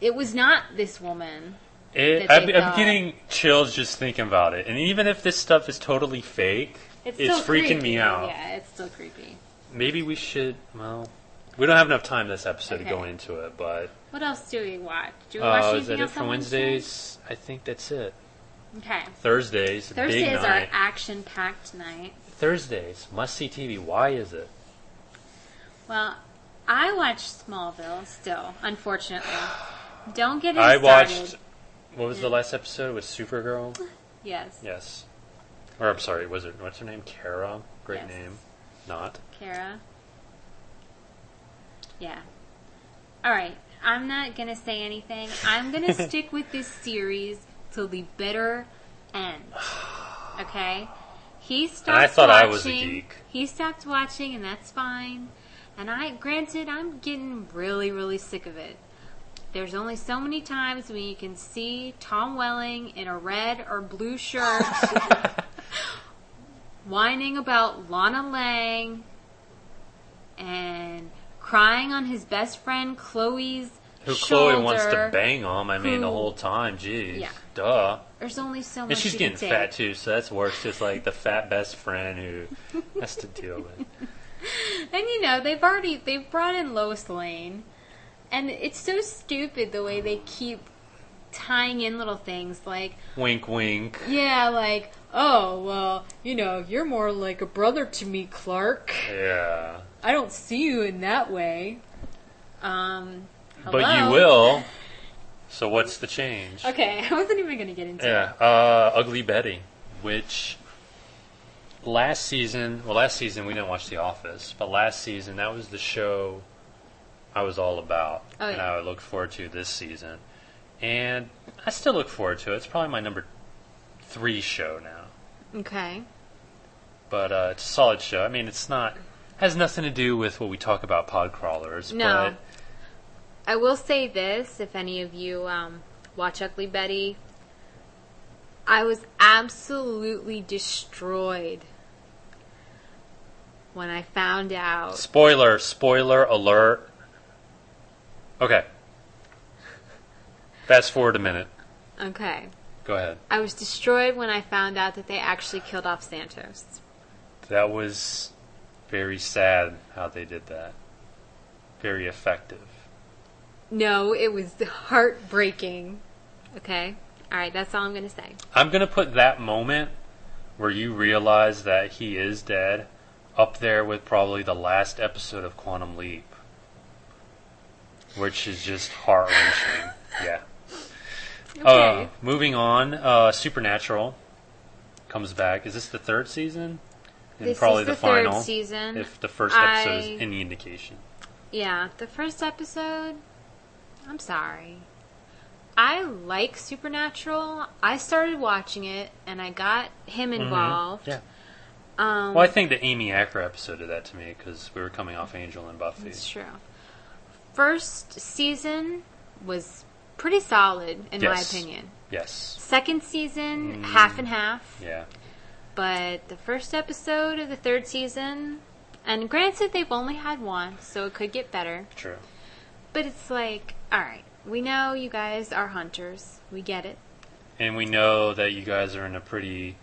it was not this woman. I'm getting chills just thinking about it. And even if this stuff is totally fake, it's freaking me out. Yeah, it's still creepy. Maybe we should, we don't have enough time this episode to go into it, but... What else do we watch? Do we watch anything is that else it for on Wednesdays? I think that's it. Okay. Thursdays, big night. Our action-packed night. Thursdays, must-see TV. Why is it? Well, I watched Smallville still, unfortunately. Don't get I started. watched... What was the last episode with Supergirl? Yes. Yes. Or, I'm sorry, what's her name? Kara? Great Yes. name. Not. Kara. Yeah. Alright, I'm not going to say anything. I'm going to stick with this series till the bitter end. Okay? He stopped watching. I thought I was a geek. He stopped watching, and that's fine. And granted, I'm getting really, really sick of it. There's only so many times when you can see Tom Welling in a red or blue shirt whining about Lana Lang and crying on his best friend Chloe's shoulder. Chloe wants to bang on. The whole time. Geez. Yeah. Duh. There's only so much. And she's getting fat too, so that's worse. Just like the fat best friend who has to deal with. And they've brought in Lois Lane, and it's so stupid the way they keep tying in little things like wink, wink. Yeah, like, oh well, you're more like a brother to me, Clark. Yeah. I don't see you in that way. Hello? But you will. So what's the change? Okay, I wasn't even going to get into it. Yeah, Ugly Betty, which last season we didn't watch The Office, but last season that was the show I was all about, and I look forward to this season. And I still look forward to it. It's probably my number 3 show now. Okay. But it's a solid show. It's not... has nothing to do with what we talk about pod crawlers. No. But I will say this, if any of you watch Ugly Betty, I was absolutely destroyed when I found out... Spoiler alert. Okay. Fast forward a minute. Okay. Go ahead. I was destroyed when I found out that they actually killed off Santos. That was very sad how they did that. Very effective. No, it was heartbreaking. Okay? Alright, that's all I'm going to say. I'm going to put that moment where you realize that he is dead up there with probably the last episode of Quantum Leap. Which is just heart-wrenching. Yeah. Okay. Moving on, Supernatural comes back. Is this the 3rd season? And this probably is the final, 3rd season. If the first episode is any indication. Yeah, the first episode, I'm sorry. I like Supernatural. I started watching it, and I got him involved. Yeah. Well, I think the Amy Acker episode did that to me, because we were coming off Angel and Buffy. That's true. First season was pretty solid, in my opinion. Yes. Second season, half and half. Yeah. But the first episode of the 3rd season, And granted, they've only had one, so it could get better. True. But it's like, alright, we know you guys are hunters. We get it. And we know that you guys are in a pretty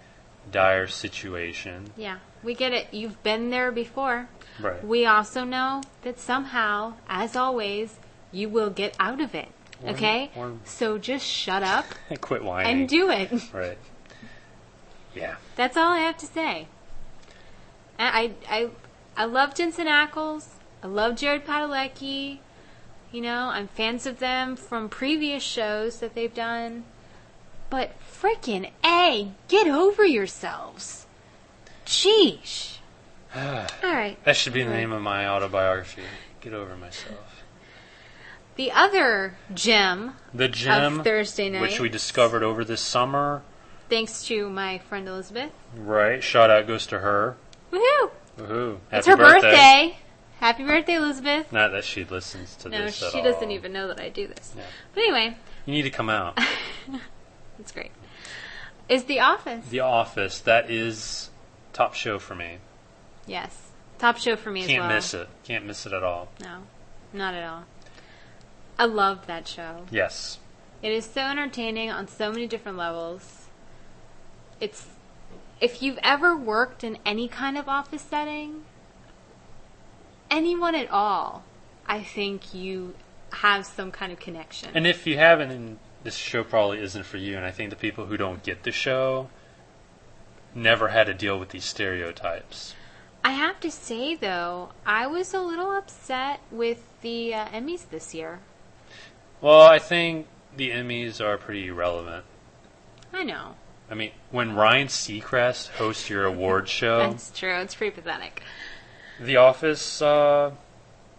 dire situation. Yeah, we get it. You've been there before. Right. We also know that somehow, as always, you will get out of it. Okay? So just shut up quit whining. and do it. Right. Yeah. That's all I have to say. I love Jensen Ackles. I love Jared Padalecki. You know, I'm fans of them from previous shows that they've done. But frickin' A, get over yourselves. Sheesh. Alright. That should be the name of my autobiography. Get over myself. The other gem of Thursday night, which we discovered over this summer. Thanks to my friend Elizabeth. Right. Shout out goes to her. Woohoo! Woohoo. It's her birthday. Happy birthday, Elizabeth. Not that she listens to this at all. No, she doesn't even know that I do this. Yeah. But anyway. You need to come out. That's great. Is The Office. The Office. That is top show for me. Yes. Top show for me as well. Can't miss it. Can't miss it at all. No. Not at all. I love that show. Yes. It is so entertaining on so many different levels. It's... If you've ever worked in any kind of office setting, anyone at all, I think you have some kind of connection. And if you haven't, and this show probably isn't for you, and I think the people who don't get the show never had to deal with these stereotypes. I have to say, though, I was a little upset with the Emmys this year. Well, I think the Emmys are pretty irrelevant. I know. I mean, when Ryan Seacrest hosts your award show... That's true. It's pretty pathetic. The Office, yeah,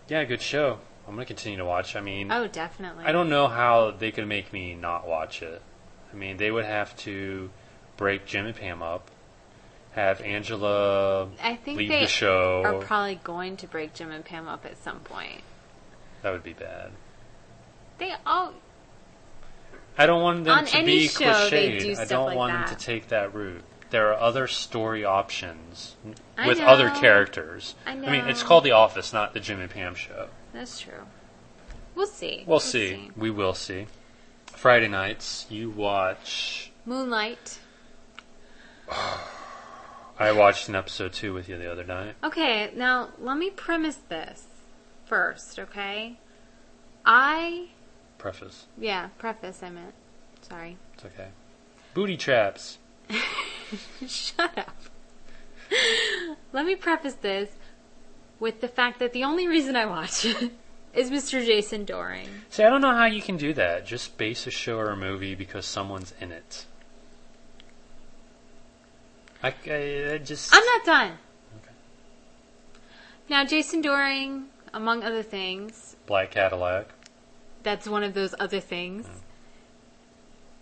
good show. I'm going to continue to watch. I mean... Oh, definitely. I don't know how they could make me not watch it. I mean, they would have to break Jim and Pam up, have Angela leave the show. Are probably going to break Jim and Pam up at some point. That would be bad. They all... I don't want them to be show, cliched. I don't want them to take that route. There are other story options with other characters. I know. I mean, it's called The Office, not the Jim and Pam show. That's true. We'll see. We'll see. We will see. Friday nights, you watch... Moonlight. I watched an episode 2 with you the other night. Okay, now let me premise this first, okay? Preface. Yeah, preface I meant. Sorry. It's okay. Booty traps. Shut up. Let me preface this with the fact that the only reason I watch it is Mr. Jason Dohring. See, I don't know how you can do that. Just base a show or a movie because someone's in it. I just... I'm not done. Okay. Now, Jason Dohring, among other things... Black Cadillac. That's one of those other things.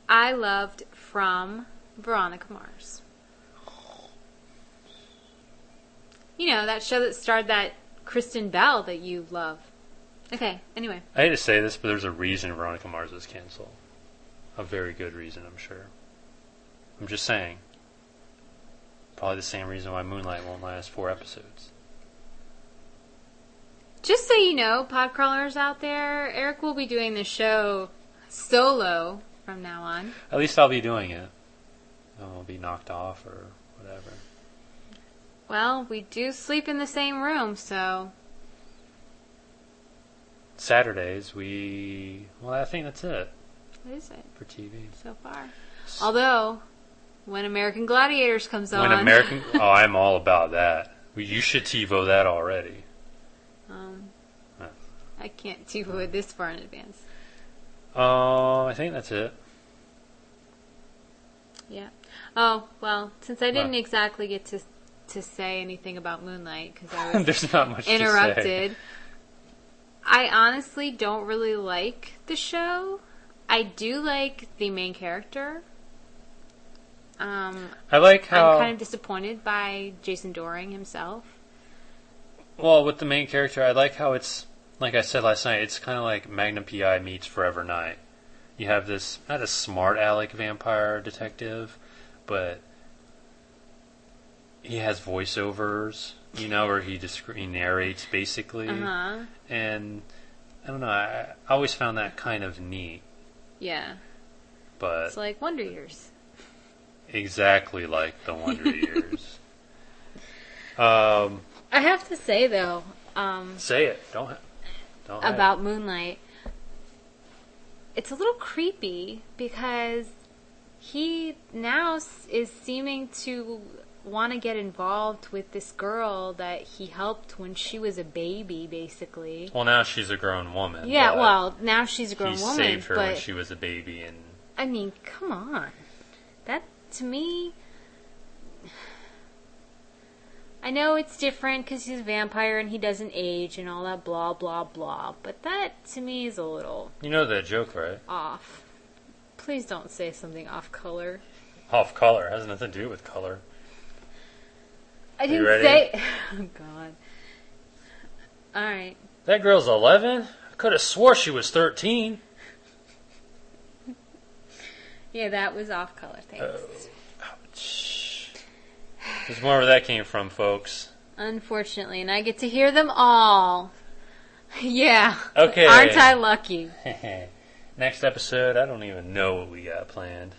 I loved from Veronica Mars. You know, that show that starred that Kristen Bell that you love. Okay, anyway. I hate to say this, but there's a reason Veronica Mars was canceled. A very good reason, I'm sure. I'm just saying. Probably the same reason why Moonlight won't last 4 episodes. Just so you know, podcrawlers out there, Eric will be doing the show solo from now on. At least I'll be doing it. I'll be knocked off or whatever. Well, we do sleep in the same room, so... Saturdays, well, I think that's it. What is it? For TV. So far. Although, when American Gladiators comes on... Oh, I'm all about that. You should TiVo that already. I can't TiVo it this far in advance. I think that's it. Yeah. Oh, well, since I didn't exactly get to say anything about Moonlight, because I was There's not much interrupted, to say. I honestly don't really like the show. I do like the main character. I like how... I'm kind of disappointed by Jason Dohring himself. Well, with the main character, I like how it's, like I said last night, it's kind of like Magnum P.I. meets Forever Knight. You have this, not a smart aleck vampire detective, but he has voiceovers, where he narrates basically. Uh-huh. And I don't know, I always found that kind of neat. Yeah. But It's like Wonder Years. Exactly like the Wonder Years. I have to say, though, Say it. Don't hide about Moonlight, it's a little creepy because he now is seeming to want to get involved with this girl that he helped when she was a baby, basically. Well, now she's a grown woman. Yeah, well, now she's a grown woman. He saved her but, when she was a baby, and I mean, come on. That, to me, I know it's different because he's a vampire and he doesn't age and all that blah, blah, blah. But that, to me, is a little... You know that joke, right? Off. Please don't say something off color. Off color. Has nothing to do with color. I didn't say... Oh, God. Alright. That girl's 11? I could have swore she was 13. Yeah, that was off color. Thanks. Oh, ouch. There's more where that came from, folks. Unfortunately, and I get to hear them all. Yeah. Okay. Aren't I lucky? Next episode, I don't even know what we got planned.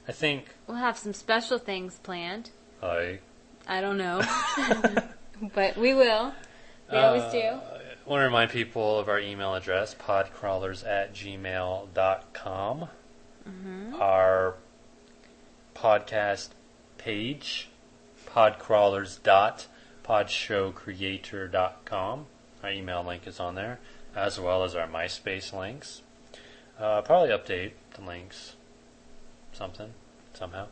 I think... We'll have some special things planned. I don't know. But we will. We always do. I want to remind people of our email address, podcrawlers@gmail.com. Mm-hmm. Our podcast page, podcrawlers.podshowcreator.com. Our email link is on there, as well as our MySpace links. Probably update the links somehow.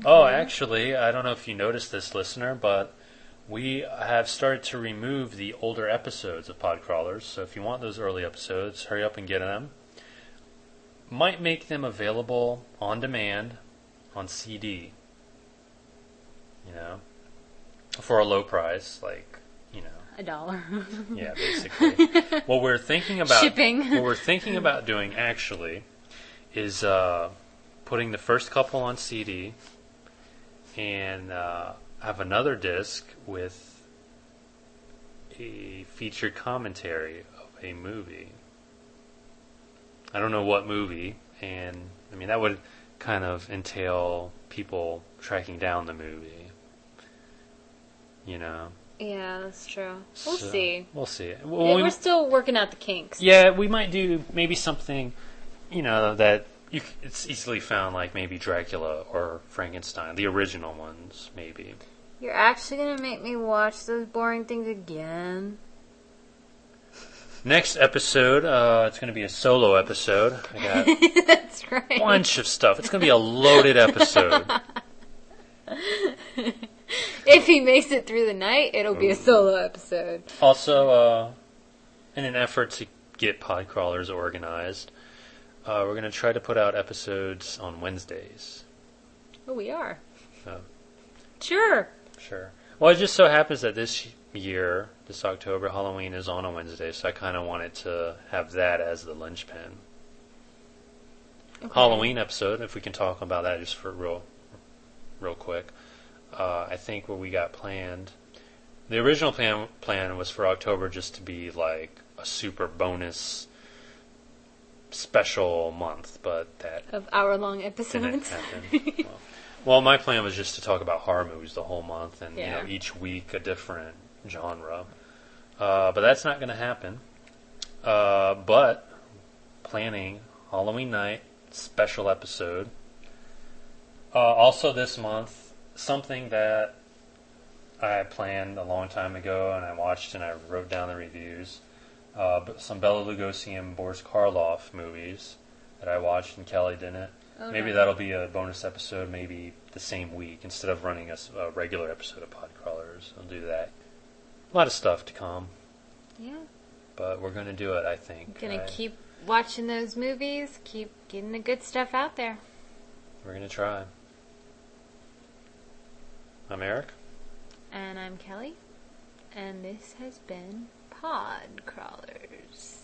Oh, actually, I don't know if you noticed this, listener, but we have started to remove the older episodes of Podcrawlers. So if you want those early episodes, hurry up and get them. Might make them available on demand on CD. For a low price, like, $1. Yeah, basically. What we're thinking about Shipping. What we're thinking about doing actually is putting the first couple on CD and have another disc with a featured commentary of a movie. I don't know what movie, and I mean that would kind of entail people tracking down the movie. Yeah, that's true. We'll see. We'll see. We're still working out the kinks. Yeah, we might do maybe something, that it's easily found, like maybe Dracula or Frankenstein, the original ones, maybe. You're actually going to make me watch those boring things again? Next episode, it's going to be a solo episode. I got That's right. a bunch of stuff. It's going to be a loaded episode. If he makes it through the night, it'll be a solo episode. Also, in an effort to get Podcrawlers organized, we're going to try to put out episodes on Wednesdays. Oh, we are. Oh. Sure. Well, it just so happens that this year, this October, Halloween is on a Wednesday, so I kind of wanted to have that as the linchpin. Okay. Halloween episode, if we can talk about that just for real quick. I think what we got planned, the original plan was for October just to be like a super bonus special month, but that of hour-long episodes didn't happen. Well, my plan was just to talk about horror movies the whole month, and each week a different genre. But that's not going to happen. But planning Halloween night special episode. Also this month, something that I planned a long time ago, and I watched and I wrote down the reviews. Some Bela Lugosi and Boris Karloff movies that I watched and Kelly didn't. Okay. Maybe that'll be a bonus episode, maybe the same week, instead of running a regular episode of Podcrawlers. I'll do that. A lot of stuff to come. Yeah. But we're going to do it, I think. We're going to keep watching those movies, keep getting the good stuff out there. We're going to try. I'm Eric. And I'm Kelly. And this has been Podcrawlers.